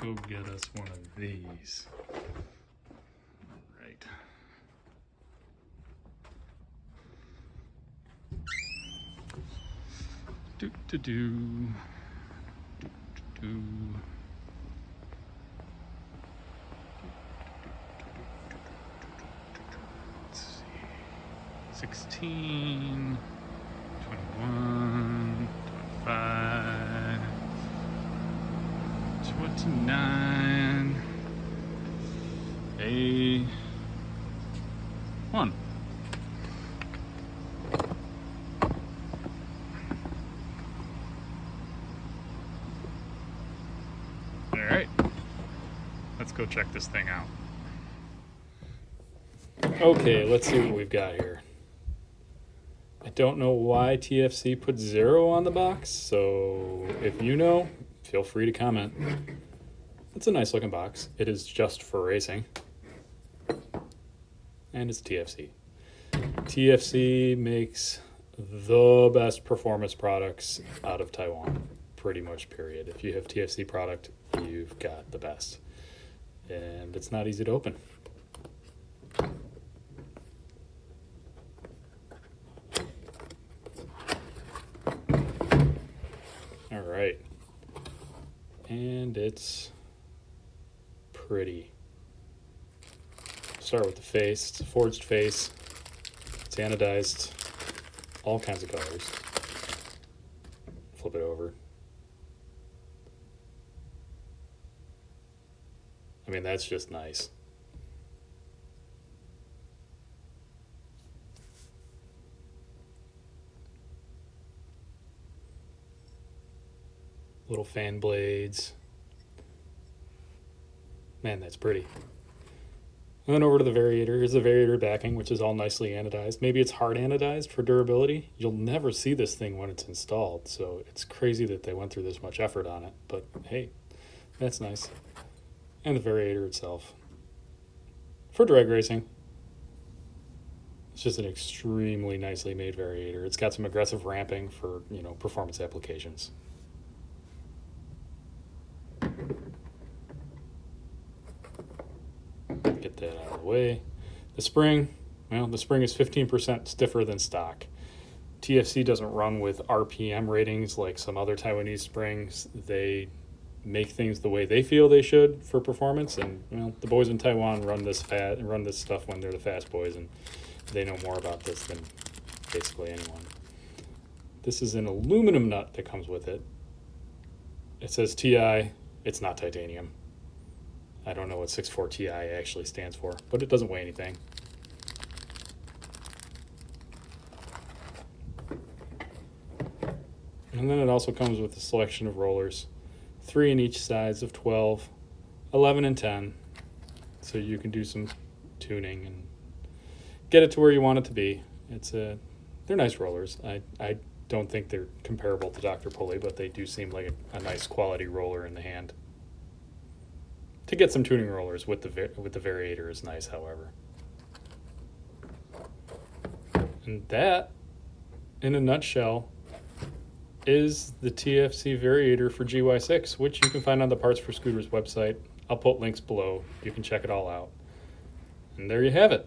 go get us one of these. All right. Do do do. Do do do. Let's see. 16, 21, 25, 29, A1. All right, let's go check this thing out. Okay, let's see what we've got here. I don't know why TFC put 0 on the box, so if you know, feel free to comment. It's a nice looking box. It is just for racing. And it's TFC. TFC makes the best performance products out of Taiwan, pretty much, period. If you have TFC product, you've got the best. And it's not easy to open. All right. And it's pretty. Start with the face. It's a forged face. It's anodized. All kinds of colors. Flip it over. I mean, that's just nice. Little fan blades. Man, that's pretty. And then over to the Variator. Here's the Variator backing, which is all nicely anodized. Maybe it's hard anodized for durability. You'll never see this thing when it's installed, so it's crazy that they went through this much effort on it. But hey, that's nice. And the Variator itself. For drag racing. It's just an extremely nicely made Variator. It's got some aggressive ramping for, performance applications. Get that out of the way. The spring, the spring is 15% stiffer than stock. TFC doesn't run with RPM ratings like some other Taiwanese springs. They make things the way they feel they should for performance, and the boys in Taiwan run this stuff when they're the fast boys, and they know more about this than basically anyone. This is an aluminum nut that comes with it. It says TI. It's not titanium. I don't know what 64 TI actually stands for, but it doesn't weigh anything. And then it also comes with a selection of rollers, 3 in each size of 12, 11, and 10. So you can do some tuning and get it to where you want it to be. They're nice rollers. I don't think they're comparable to Dr. Pulley, but they do seem like a nice quality roller in the hand. To get some tuning rollers with the Variator is nice, however. And that, in a nutshell, is the TFC Variator for GY6, which you can find on the Parts for Scooters website. I'll put links below. You can check it all out. And there you have it.